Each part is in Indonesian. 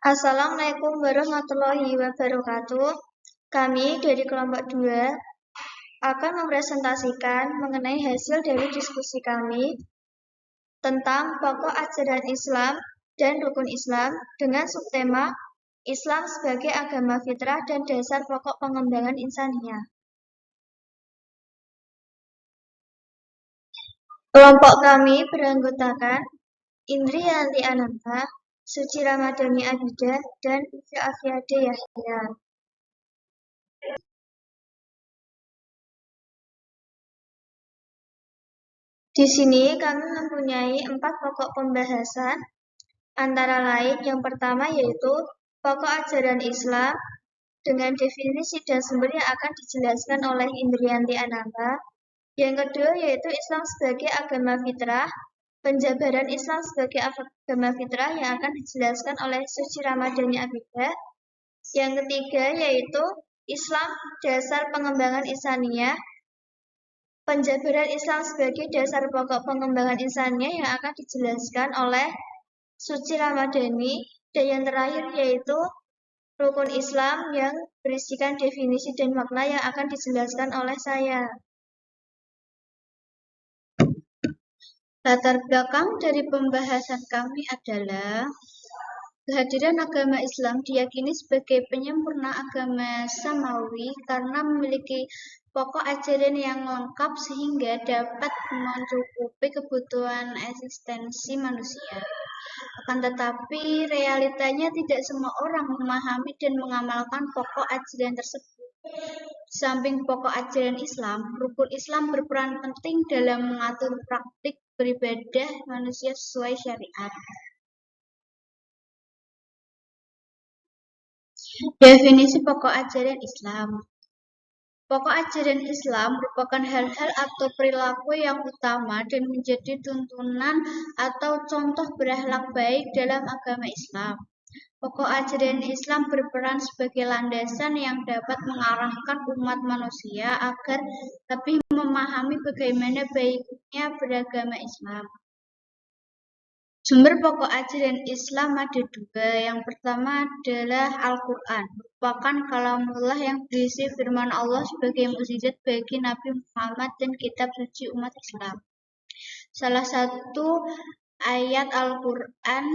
Assalamualaikum warahmatullahi wabarakatuh. Kami dari kelompok 2 akan mempresentasikan mengenai hasil dari diskusi kami tentang pokok ajaran Islam dan rukun Islam dengan subtema Islam sebagai agama fitrah dan dasar pokok pengembangan insaniah. Kelompok kami beranggotakan Indriyanti Ananta, Suci Ramadhani Abida, dan Ivi Afiade Yahya. Di sini kami mempunyai 4 pokok pembahasan, antara lain yang pertama yaitu pokok ajaran Islam dengan definisi dan sumber yang akan dijelaskan oleh Indriyanti Ananta. Yang kedua yaitu Islam sebagai agama fitrah, penjabaran Islam sebagai agama fitrah yang akan dijelaskan oleh Suci Ramadhani Abida. Yang ketiga yaitu Islam dasar pengembangan insaniah, penjabaran Islam sebagai dasar pokok pengembangan insaniah yang akan dijelaskan oleh Suci Ramadhani. Dan yang terakhir yaitu rukun Islam yang berisikan definisi dan makna yang akan dijelaskan oleh saya. Latar belakang dari pembahasan kami adalah kehadiran agama Islam diyakini sebagai penyempurna agama samawi karena memiliki pokok ajaran yang lengkap sehingga dapat mencukupi kebutuhan eksistensi manusia. Akan tetapi, realitanya tidak semua orang memahami dan mengamalkan pokok ajaran tersebut. Di samping pokok ajaran Islam, rukun Islam berperan penting dalam mengatur praktik beribadah manusia sesuai syariat. Definisi pokok ajaran Islam. Pokok ajaran Islam merupakan hal-hal atau perilaku yang utama dan menjadi tuntunan atau contoh berakhlak baik dalam agama Islam. Pokok ajaran Islam berperan sebagai landasan yang dapat mengarahkan umat manusia agar lebih memahami bagaimana baiknya beragama Islam. Sumber pokok ajaran Islam ada 2. Yang pertama adalah Al-Quran, merupakan kalamullah yang berisi firman Allah sebagai mukjizat bagi Nabi Muhammad dan kitab suci umat Islam. Salah satu ayat Al-Quran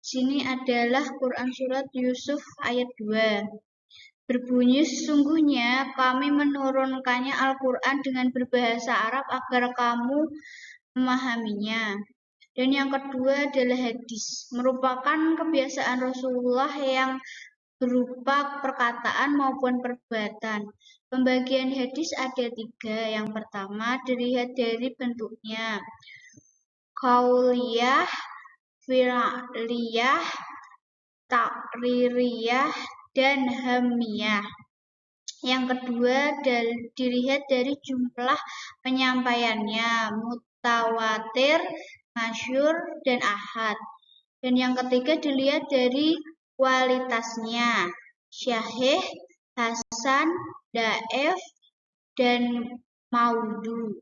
sini adalah Quran Surat Yusuf ayat 2. Berbunyi, sesungguhnya kami menurunkannya Al-Quran dengan berbahasa Arab agar kamu memahaminya. Dan yang kedua adalah hadis, merupakan kebiasaan Rasulullah yang berupa perkataan maupun perbuatan. Pembagian hadis ada 3. Yang pertama dilihat dari bentuknya, qauliyah, fi'liyah, takririyah, dan hamiyah. Yang kedua dilihat dari jumlah penyampaiannya, mutawatir, masyhur, dan ahad. Dan yang ketiga dilihat dari kualitasnya, syahih, hasan, dhaif, dan maudhu.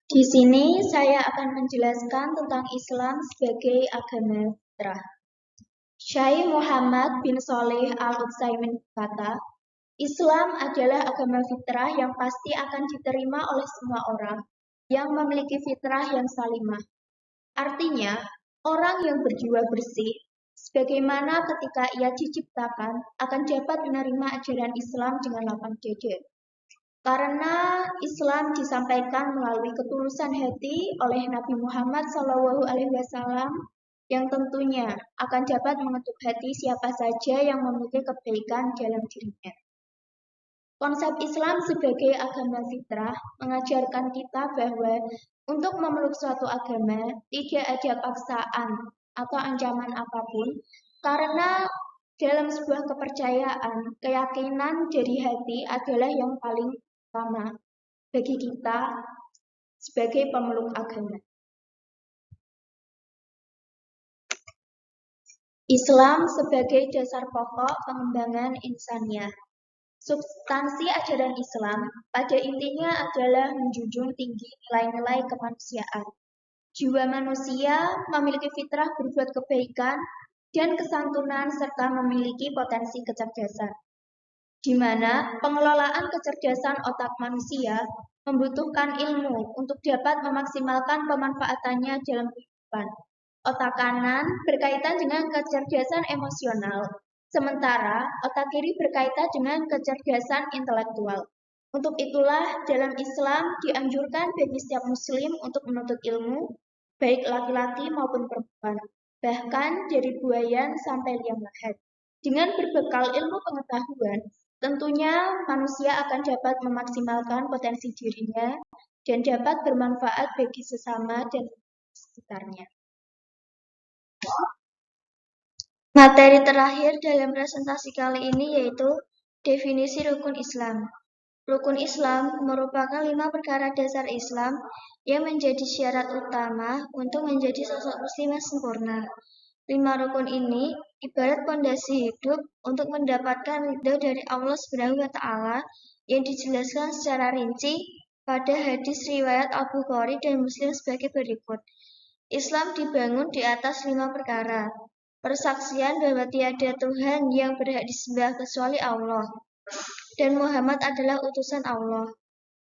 Di sini saya akan menjelaskan tentang Islam sebagai agama fitrah. Syekh Muhammad bin Shalih Al-Utsaimin berkata, Islam adalah agama fitrah yang pasti akan diterima oleh semua orang yang memiliki fitrah yang salimah. Artinya, orang yang berjiwa bersih, sebagaimana ketika ia diciptakan, akan dapat menerima ajaran Islam dengan lapang dada. Karena Islam disampaikan melalui ketulusan hati oleh Nabi Muhammad SAW, yang tentunya akan dapat mengetuk hati siapa saja yang memiliki kebaikan dalam dirinya. Konsep Islam sebagai agama fitrah mengajarkan kita bahwa untuk memeluk suatu agama tidak ada paksaan atau ancaman apapun, karena dalam sebuah kepercayaan, keyakinan dari hati adalah yang paling utama bagi kita sebagai pemeluk agama. Islam sebagai dasar pokok pengembangan insaniah. Substansi ajaran Islam pada intinya adalah menjunjung tinggi nilai-nilai kemanusiaan. Jiwa manusia memiliki fitrah berbuat kebaikan dan kesantunan serta memiliki potensi kecerdasan, di mana pengelolaan kecerdasan otak manusia membutuhkan ilmu untuk dapat memaksimalkan pemanfaatannya dalam kehidupan. Otak kanan berkaitan dengan kecerdasan emosional, sementara otak kiri berkaitan dengan kecerdasan intelektual. Untuk itulah dalam Islam dianjurkan bagi setiap muslim untuk menuntut ilmu, baik laki-laki maupun perempuan, bahkan dari buayan sampai liang lahat. Dengan berbekal ilmu pengetahuan, tentunya manusia akan dapat memaksimalkan potensi dirinya dan dapat bermanfaat bagi sesama dan sekitarnya. Materi terakhir dalam presentasi kali ini yaitu definisi rukun Islam. Rukun Islam merupakan 5 perkara dasar Islam yang menjadi syarat utama untuk menjadi sosok muslim yang sempurna. 5 rukun ini ibarat fondasi hidup untuk mendapatkan ridho dari Allah SWT yang dijelaskan secara rinci pada hadis riwayat Al-Bukhari dan Muslim sebagai berikut. Islam dibangun di atas 5 perkara. Persaksian bahwa tiada Tuhan yang berhak disembah kecuali Allah, dan Muhammad adalah utusan Allah.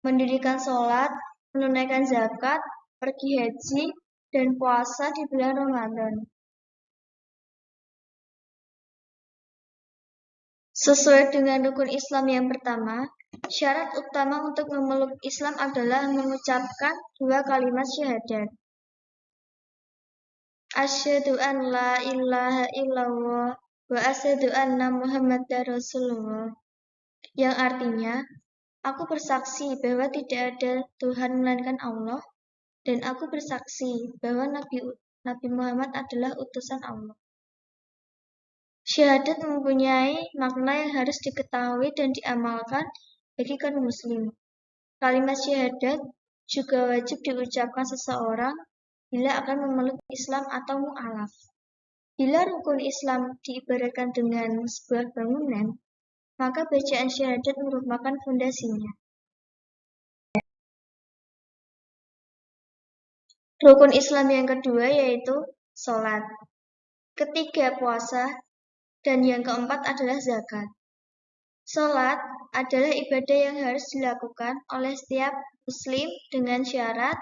Mendirikan sholat, menunaikan zakat, pergi haji, dan puasa di bulan Ramadan. Sesuai dengan rukun Islam yang pertama, syarat utama untuk memeluk Islam adalah mengucapkan 2 kalimat syahadat. Asyhadu an la ilaha illallah wa asyhadu anna Muhammadar Rasulullah. Yang artinya, aku bersaksi bahwa tidak ada Tuhan melainkan Allah, dan aku bersaksi bahwa Nabi Muhammad adalah utusan Allah. Syahadat mempunyai makna yang harus diketahui dan diamalkan bagi kaum muslim. Kalimat syahadat juga wajib diucapkan seseorang bila akan memeluk Islam atau mu'alaf. Bila rukun Islam diibaratkan dengan sebuah bangunan, maka bacaan syahadat merupakan fondasinya. Rukun Islam yang kedua yaitu sholat. Ketiga puasa, dan yang keempat adalah zakat. Sholat adalah ibadah yang harus dilakukan oleh setiap muslim dengan syarat,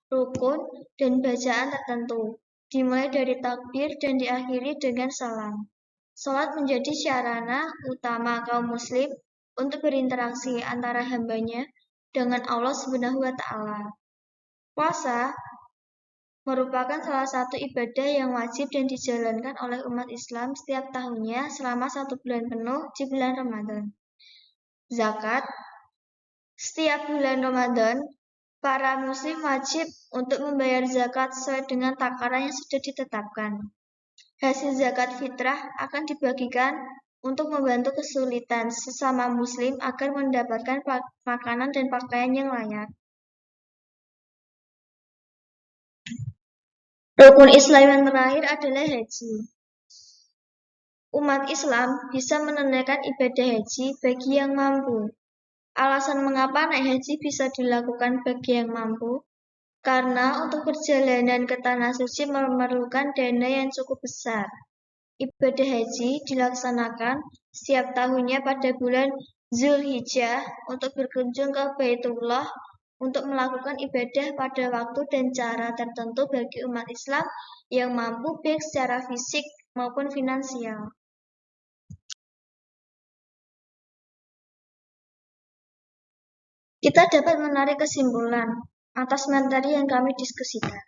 rukun, dan bacaan tertentu, dimulai dari takbir dan diakhiri dengan salam. Sholat menjadi sarana utama kaum muslim untuk berinteraksi antara hambanya dengan Allah SWT. Puasa merupakan salah satu ibadah yang wajib dan dijalankan oleh umat Islam setiap tahunnya selama 1 bulan penuh di bulan Ramadan. Zakat, setiap bulan Ramadan, para muslim wajib untuk membayar zakat sesuai dengan takaran yang sudah ditetapkan. Hasil zakat fitrah akan dibagikan untuk membantu kesulitan sesama muslim agar mendapatkan makanan dan pakaian yang layak. Rukun Islam yang terakhir adalah haji. Umat Islam bisa menunaikan ibadah haji bagi yang mampu. Alasan mengapa naik haji bisa dilakukan bagi yang mampu, karena untuk perjalanan ke Tanah Suci memerlukan dana yang cukup besar. Ibadah haji dilaksanakan setiap tahunnya pada bulan Zulhijjah untuk berkunjung ke Baitullah untuk melakukan ibadah pada waktu dan cara tertentu bagi umat Islam yang mampu baik secara fisik maupun finansial. Kita dapat menarik kesimpulan atas materi yang kami diskusikan.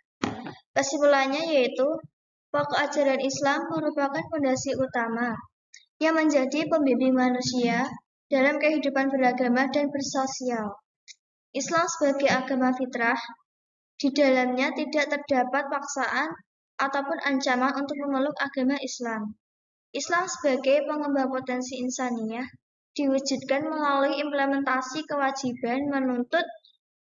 Kesimpulannya yaitu, pokok ajaran Islam merupakan fondasi utama yang menjadi pembimbing manusia dalam kehidupan beragama dan bersosial. Islam sebagai agama fitrah, di dalamnya tidak terdapat paksaan ataupun ancaman untuk memeluk agama Islam. Islam sebagai pengembang potensi insaniyah diwujudkan melalui implementasi kewajiban menuntut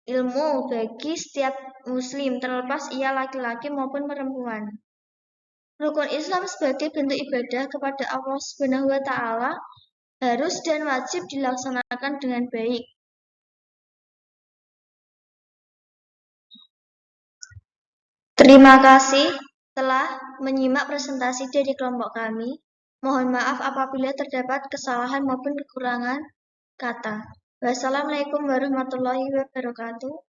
ilmu bagi setiap muslim terlepas ia laki-laki maupun perempuan. Rukun Islam sebagai bentuk ibadah kepada Allah SWT harus dan wajib dilaksanakan dengan baik. Terima kasih telah menyimak presentasi dari kelompok kami. Mohon maaf apabila terdapat kesalahan maupun kekurangan kata. Wassalamualaikum warahmatullahi wabarakatuh.